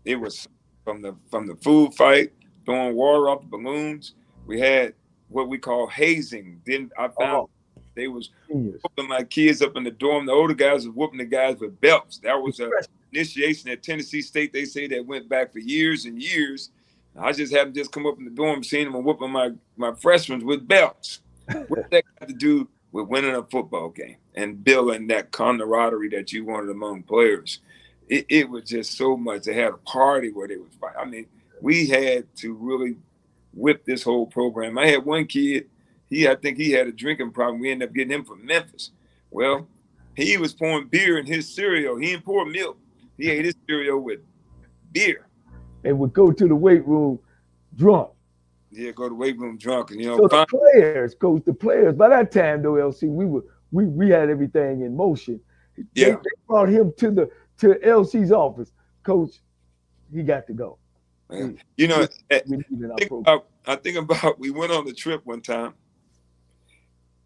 it was from the food fight, throwing water off the balloons. We had what we call hazing. Then I found they was whooping my kids up in the dorm. The older guys was whooping the guys with belts. That was an initiation at Tennessee State. They say that went back for years and years. I just happened to just come up in the dorm, seeing them whooping my freshmen with belts. What that got to do with winning a football game and building that camaraderie that you wanted among players? It was just so much. They had a party where they would fight. I mean, we had to really whip this whole program. I had one kid, I think he had a drinking problem. We ended up getting him from Memphis. Well, he was pouring beer in his cereal. He didn't pour milk. He ate his cereal with beer. And would go to the weight room drunk. Yeah, go to the weight room drunk. And, so the players, by that time though, LC, we had everything in motion. Yeah. They brought him to LC's office. Coach, he got to go. I think about we went on the trip one time.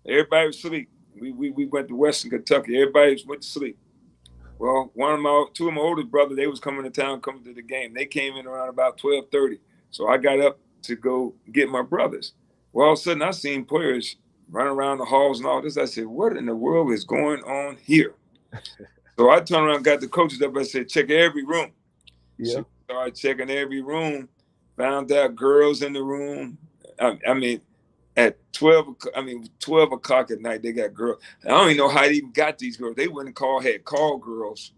Everybody was asleep. We went to Western Kentucky. Everybody went to sleep. Well, two of my oldest brothers, they was coming to town, coming to the game. They came in around about 12:30. So I got up to go get my brothers. Well, all of a sudden I seen players running around the halls and all this. I said, what in the world is going on here? So I turned around and got the coaches up. I said, check every room. Yeah. So started checking every room, found out girls in the room. I mean, at 12 o'clock at night, they got girls. I don't even know how they even got these girls. They had call girls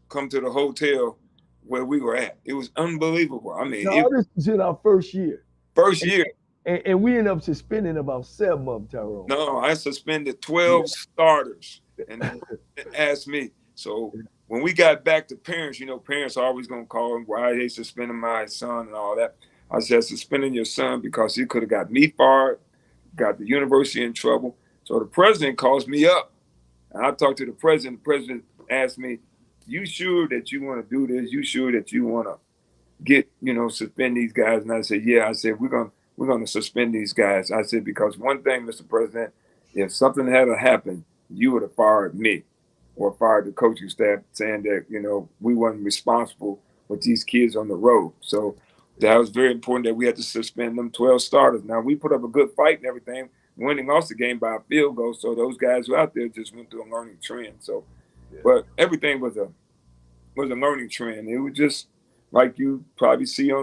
come to the hotel where we were at. It was unbelievable. I mean, this was in our first year. And we ended up suspending about 7 of them, Tyrone. No, I suspended 12 starters and asked me. So when we got back to parents, parents are always gonna call them, why they suspending my son and all that. I said, suspending your son because he could have got me fired, got the university in trouble. So the president calls me up, and I talked to the president. The president asked me, "You sure that you want to do this? You sure that you want to get, suspend these guys?" And I said, "Yeah." I said, "We're gonna suspend these guys." I said, "Because one thing, Mr. President, if something had happened, you would have fired me or fired the coaching staff, saying that we weren't responsible with these kids on the road." So that was very important that we had to suspend them 12 starters. Now we put up a good fight and everything, winning lost the game by a field goal. So those guys who out there just went through a learning trend. So, but everything was a learning trend. It was just like you probably see in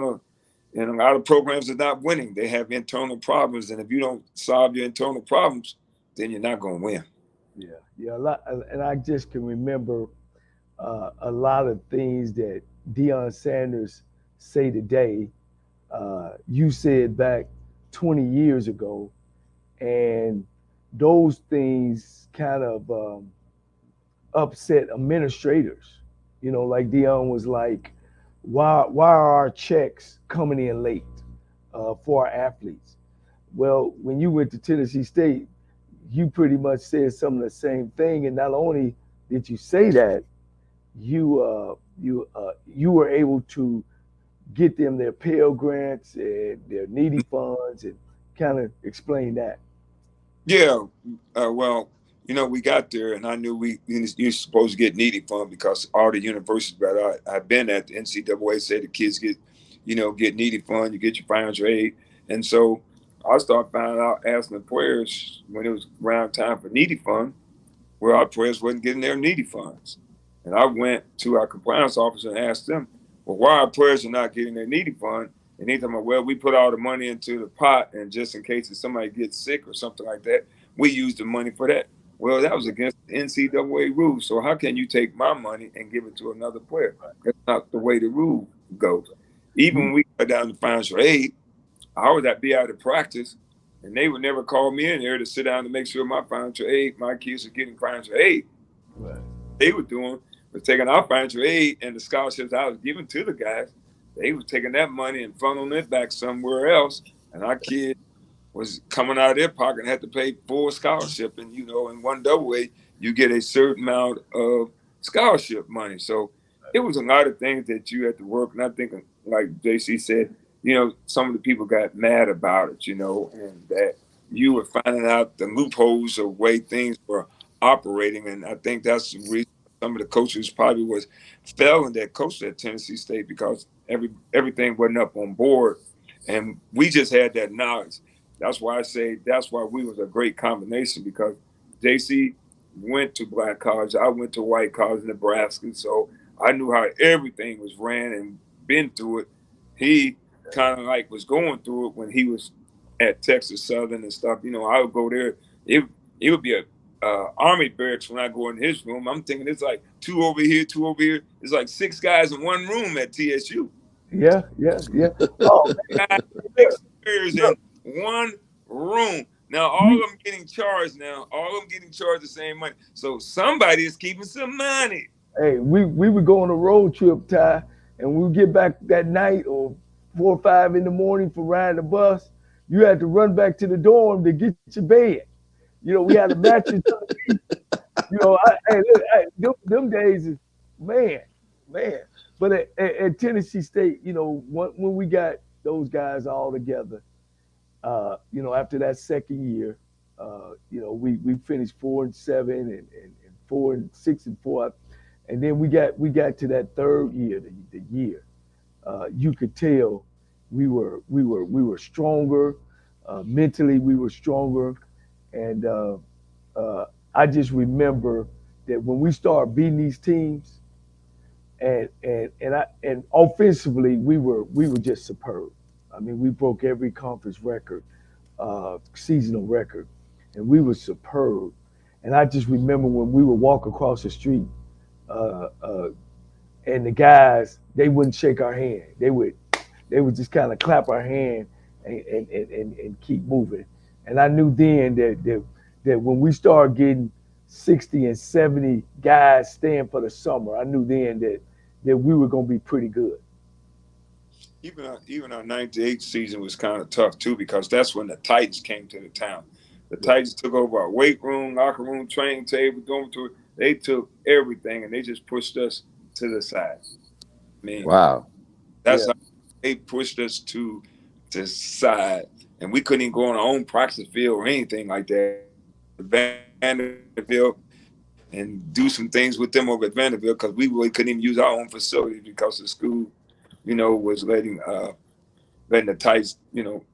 a lot of programs that are not winning. They have internal problems, and if you don't solve your internal problems, then you're not going to win. Yeah, a lot, and I just can remember a lot of things that Deion Sanders say today. You said back 20 years ago, and those things kind of upset administrators. Like Deion was like, why are our checks coming in late for our athletes? Well, when you went to Tennessee State, you pretty much said some of the same thing, and not only did you say that, you were able to get them their Pell Grants and their needy funds, and kind of explain that. Yeah, well, we got there, and I knew you're supposed to get needy fund because all the universities that I've been at, the NCAA said the kids get needy fund, you get your financial aid, and so I started finding out, asking the players when it was around time for needy fund, where our players wasn't getting their needy funds, and I went to our compliance officer and asked them, well, why our players are not getting their needy fund? And they told me, well, we put all the money into the pot, and just in case if somebody gets sick or something like that, we use the money for that. Well, that was against the NCAA rules. So how can you take my money and give it to another player? That's not the way the rule goes. Even when we got down to financial aid, I was at be out of practice, and they would never call me in there to sit down to make sure my kids are getting financial aid. Right. They were doing was taking our financial aid and the scholarships I was giving to the guys. They was taking that money and funneling it back somewhere else, and our kid was coming out of their pocket and had to pay full scholarship. And in one double A, you get a certain amount of scholarship money. So it was a lot of things that you had to work. And I think, like JC said, some of the people got mad about it, and that you were finding out the loopholes of way things were operating. And I think that's the reason some of the coaches probably was failing that coach at Tennessee State, because everything wasn't up on board. And we just had that knowledge. That's why I say that's why we was a great combination, because JC went to black college. I went to white college in Nebraska. So I knew how everything was ran and been through it. He kind of like was going through it when he was at Texas Southern and stuff. I would go there. It would be a Army barracks when I go in his room. I'm thinking it's like two over here, two over here. It's like six guys in one room at TSU. Yeah. Oh, Six players in one room. Now all of them getting charged. The same money. So somebody is keeping some money. Hey, we would go on a road trip, Ty, and we would get back that night or 4 or 5 in the morning for riding the bus. You had to run back to the dorm to get your bed. We had a mattress. Them days is man. But at Tennessee State, when we got those guys all together, after that second year, we finished 4-7 and 4-6-4, and then we got to that third year, the year. You could tell we were stronger mentally. We were stronger, and I just remember that when we started beating these teams, and offensively we were just superb. I mean, we broke every conference record, seasonal record, and we were superb. And I just remember when we would walk across the street, and the guys, they wouldn't shake our hand. They would just kind of clap our hand and keep moving. And I knew then that when we started getting 60 and 70 guys staying for the summer, I knew then that we were going to be pretty good. Even our 98 season was kind of tough too, because that's when the Titans came to the town. The Yeah. Titans took over our weight room, locker room, training table, dormitory. They took everything and they just pushed us to the side. I mean, Wow. that's Yeah. how they pushed us to the side, and we couldn't even go on our own practice field or anything like that. Vanderbilt and do some things with them over at Vanderbilt, because we really couldn't even use our own facilities because the school, was letting the Titans,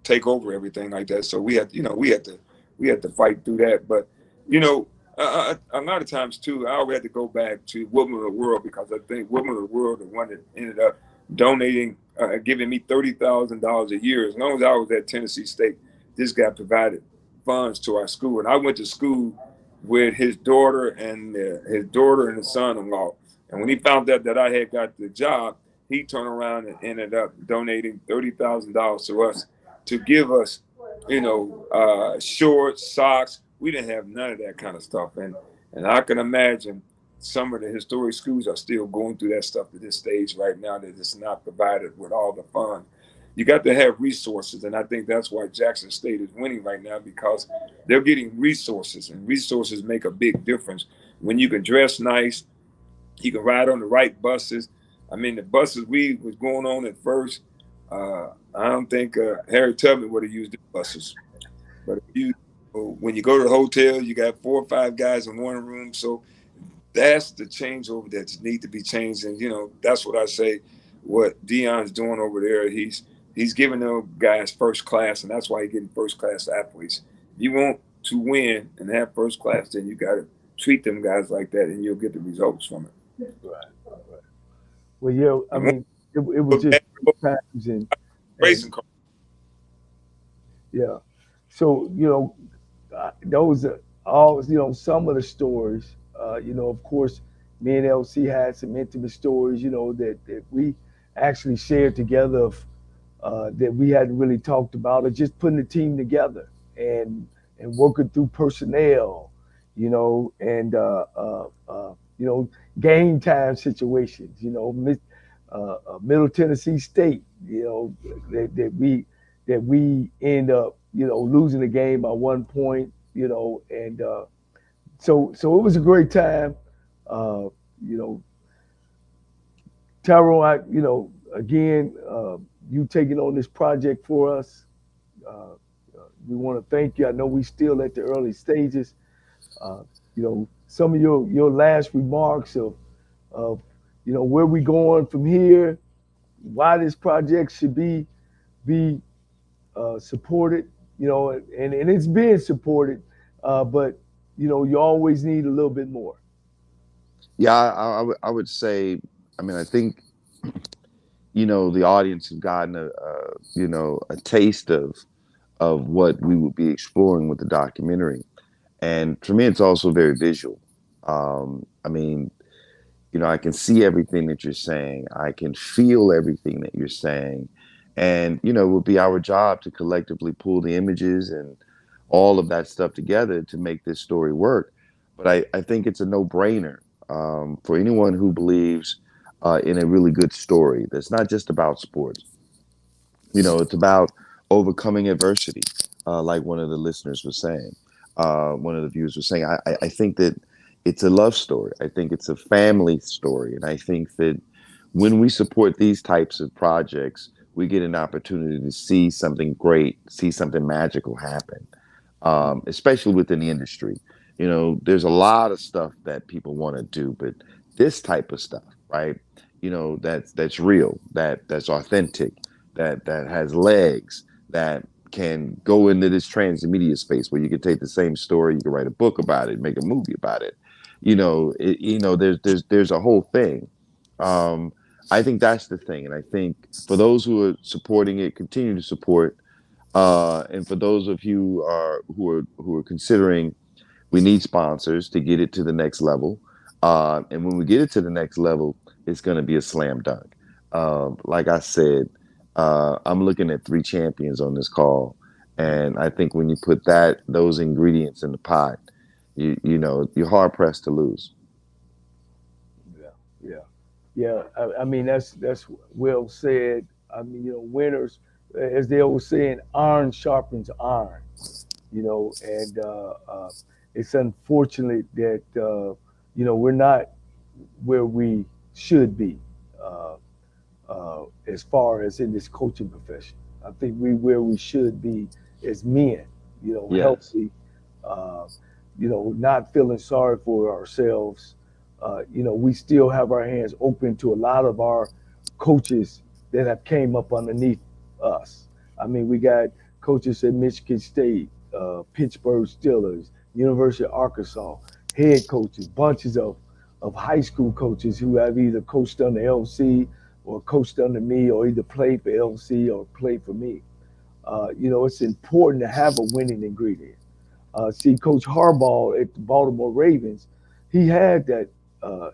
take over everything like that. So we had to fight through that. But you know, a lot of times too, I always had to go back to Women of the World, because I think Women of the World, the one that ended up donating, giving me $30,000 a year. As long as I was at Tennessee State, this guy provided funds to our school, and I went to school with his daughter and his son-in-law. And when he found out that I had got the job, he turned around and ended up donating $30,000 to us to give us, shorts, socks. We didn't have none of that kind of stuff, and I can imagine some of the historic schools are still going through that stuff to this stage right now. That it's not provided with all the funds. You got to have resources, and I think that's why Jackson State is winning right now, because they're getting resources, and resources make a big difference. When you can dress nice, you can ride on the right buses. I mean, the buses we was going on at first, I don't think Harry Tubman would have used the buses. But when you go to the hotel, you got 4 or 5 guys in one room. So that's the changeover that need to be changed. And that's what I say. What Dion's doing over there, he's giving those guys first class, and that's why he's getting first class athletes. If you want to win and have first class, then you got to treat them guys like that, and you'll get the results from it. Right. Right. Well, yeah, I And one mean, it was just times and racing car. yeah. So, those are all, some of the stories. Of course, me and LC had some intimate stories, that we actually shared together of, that we hadn't really talked about, or just putting the team together and working through personnel, and game time situations, Middle Tennessee State, that we end up, losing the game by 1 point, and so it was a great time. Uh, you know, Tyrone, again, you taking on this project for us. Uh, we want to thank you. I know we still at the early stages. Some of your last remarks of where we going from here, why this project should be supported, and it's being supported, but you always need a little bit more. Yeah, I would say, I mean, I think, the audience have gotten a taste of what we would be exploring with the documentary. And for me, it's also very visual. I mean, I can see everything that you're saying. I can feel everything that you're saying. And, it would be our job to collectively pull the images and all of that stuff together to make this story work. But I think it's a no-brainer for anyone who believes in a really good story that's not just about sports. It's about overcoming adversity, like one of the listeners was saying, one of the viewers was saying. I think that it's a love story. I think it's a family story. And I think that when we support these types of projects, we get an opportunity to see something great, see something magical happen, especially within the industry. There's a lot of stuff that people want to do, but this type of stuff, right? That's real, that's authentic, that has legs, that can go into this transmedia space where you can take the same story, you can write a book about it, make a movie about it. There's a whole thing. I think that's the thing, and I think for those who are supporting it, continue to support. And for those of you who are considering, we need sponsors to get it to the next level. And when we get it to the next level, it's going to be a slam dunk. Like I said, I'm looking at 3 champions on this call, and I think when you put those ingredients in the pot, you know, you're hard pressed to lose. Yeah, yeah, yeah. I mean, that's well said. I mean, winners, as they always saying, iron sharpens iron. And it's unfortunate that we're not where we should be uh, as far as in this coaching profession. I think we where we should be as men, Yes. healthy, uh, not feeling sorry for ourselves. We still have our hands open to a lot of our coaches that have came up underneath us. I mean, we got coaches at Michigan State, Pittsburgh Steelers, University of Arkansas, head coaches, bunches of high school coaches who have either coached under LC or coached under me or either played for LC or played for me. It's important to have a winning ingredient. See, Coach Harbaugh at the Baltimore Ravens, he had that.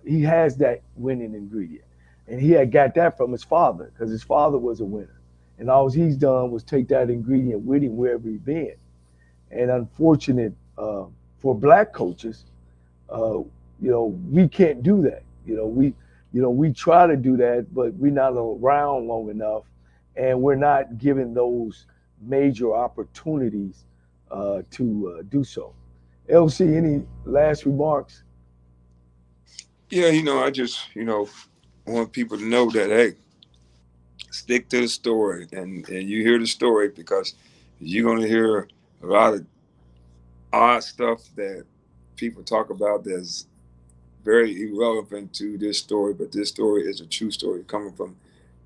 He has that winning ingredient, and he had got that from his father because his father was a winner, and all he's done was take that ingredient with him wherever he's been. And unfortunate for black coaches, we can't do that. We try to do that, but we're not around long enough, and we're not given those major opportunities to do so. LC, any last remarks? Yeah, I just, want people to know that, hey, stick to the story and you hear the story because you're going to hear a lot of odd stuff that people talk about that's very irrelevant to this story, but this story is a true story coming from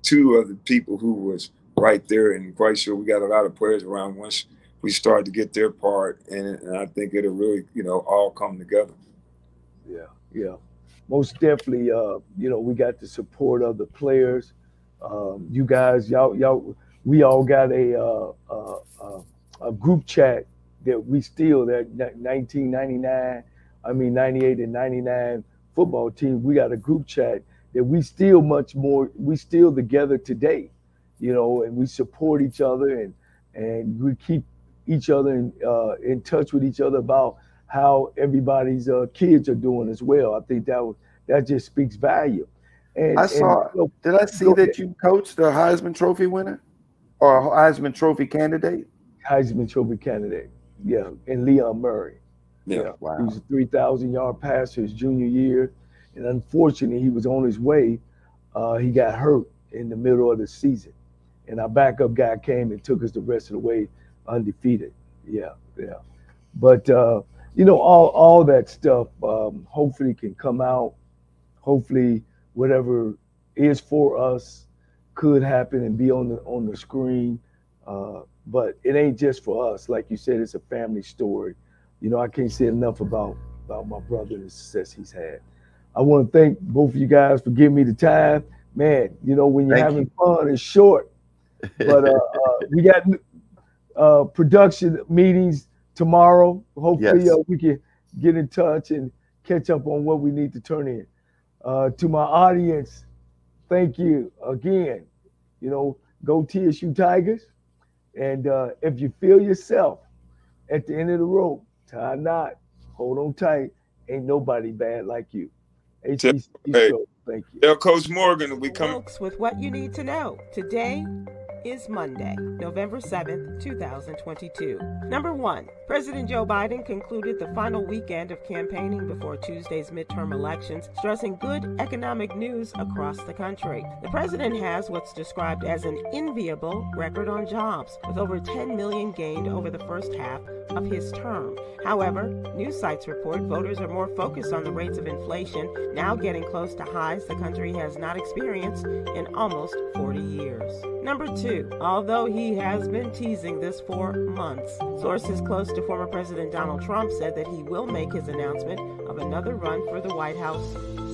two of the people who was right there, and quite sure we got a lot of players around once we start to get their part, and I think it'll really, all come together. Yeah, yeah, most definitely. We got the support of the players. You guys, y'all, we all got a group chat that we still that 1999, I mean 98 and 99 football team. We got a group chat that we still much more. We still together today, and we support each other and we keep each other in touch with each other about how everybody's kids are doing as well. I think that just speaks value. I And saw. Did I see go ahead. that you coached the Heisman Trophy winner or a Heisman Trophy candidate? Heisman Trophy candidate, yeah, and Leon Murray. Yeah. Yeah, he Wow. was a 3,000-yard passer his junior year, and unfortunately, he was on his way. He got hurt in the middle of the season, and our backup guy came and took us the rest of the way undefeated. Yeah, yeah. But all that stuff hopefully can come out. Hopefully, whatever is for us could happen and be on the screen. But it ain't just for us. Like you said, it's a family story. I can't say enough about my brother and the success he's had. I want to thank both of you guys for giving me the time. Man, when you're Thank having you. fun, it's short. But we got production meetings tomorrow. Hopefully, Yes. we can get in touch and catch up on what we need to turn in. To my audience, thank you again. Go TSU Tigers. And if you feel yourself at the end of the rope, tie a knot, hold on tight. Ain't nobody bad like you. Tell, HBCU hey, Stroll. Thank you. tell Coach Morgan we coming. Folks, with what you need to know. Today is Monday, November 7th, 2022. Number 1, President Joe Biden concluded the final weekend of campaigning before Tuesday's midterm elections, stressing good economic news across the country. The president has what's described as an enviable record on jobs, with over 10 million gained over the first half of his term. However, news sites report voters are more focused on the rates of inflation, now getting close to highs the country has not experienced in almost 40 years. Number 2, although he has been teasing this for months, sources close to former President Donald Trump said that he will make his announcement of another run for the White House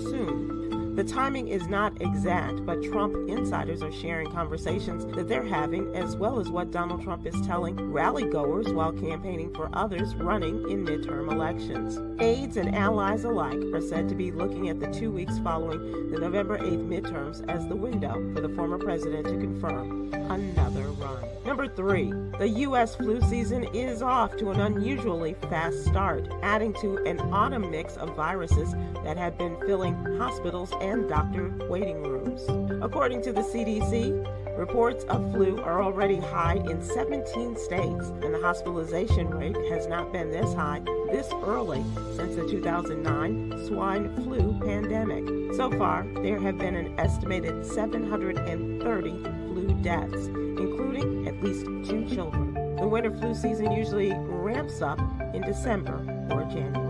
soon. The timing is not exact, but Trump insiders are sharing conversations that they're having, as well as what Donald Trump is telling rally-goers while campaigning for others running in midterm elections. Aides and allies alike are said to be looking at the 2 weeks following the November 8th midterms as the window for the former president to confirm another run. Number 3, the U.S. flu season is off to an unusually fast start, adding to an autumn mix of viruses that had been filling hospitals and doctor waiting rooms. According to the CDC, reports of flu are already high in 17 states, and the hospitalization rate has not been this high this early since the 2009 swine flu pandemic. So far, there have been an estimated 730 flu deaths, including at least 2 children. The winter flu season usually ramps up in December or January.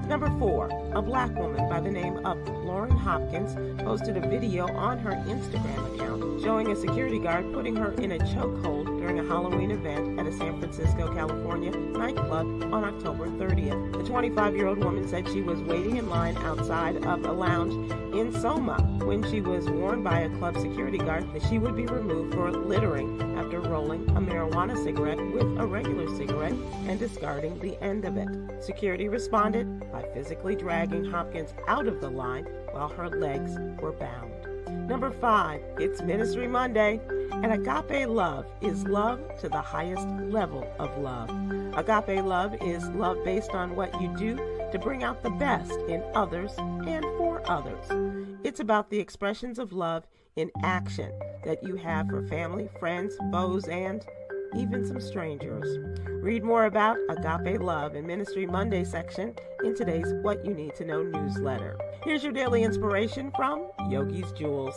Number 4, a black woman by the name of Lauren Hopkins posted a video on her Instagram account showing a security guard putting her in a chokehold during a Halloween event at a San Francisco, California nightclub on October 30th. The 25-year-old woman said she was waiting in line outside of a lounge in Soma when she was warned by a club security guard that she would be removed for littering after rolling a marijuana cigarette with a regular cigarette and discarding the end of it. Security responded by physically dragging Hopkins out of the line while her legs were bound. Number 5, it's Ministry Monday, and agape love is love to the highest level of love. Agape love is love based on what you do to bring out the best in others and for others. It's about the expressions of love in action that you have for family, friends, foes, and even some strangers. Read more about Agape Love in Ministry Monday section in today's What You Need to Know newsletter. Here's your daily inspiration from Yogi's Jewels.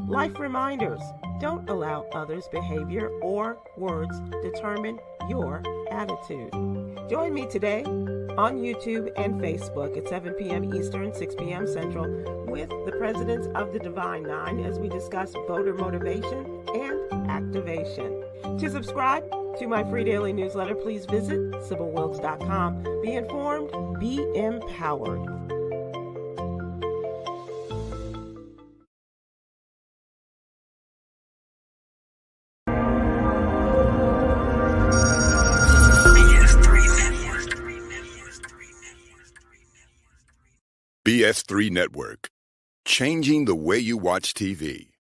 Life reminders. Don't allow others' behavior or words determine your attitude. Join me today on YouTube and Facebook at 7 p.m. Eastern, 6 p.m. Central with the presidents of the Divine Nine as we discuss voter motivation and activation. To subscribe to my free daily newsletter, please visit SybylWilkes.com. Be informed, be empowered. BS3 Network, changing the way you watch TV.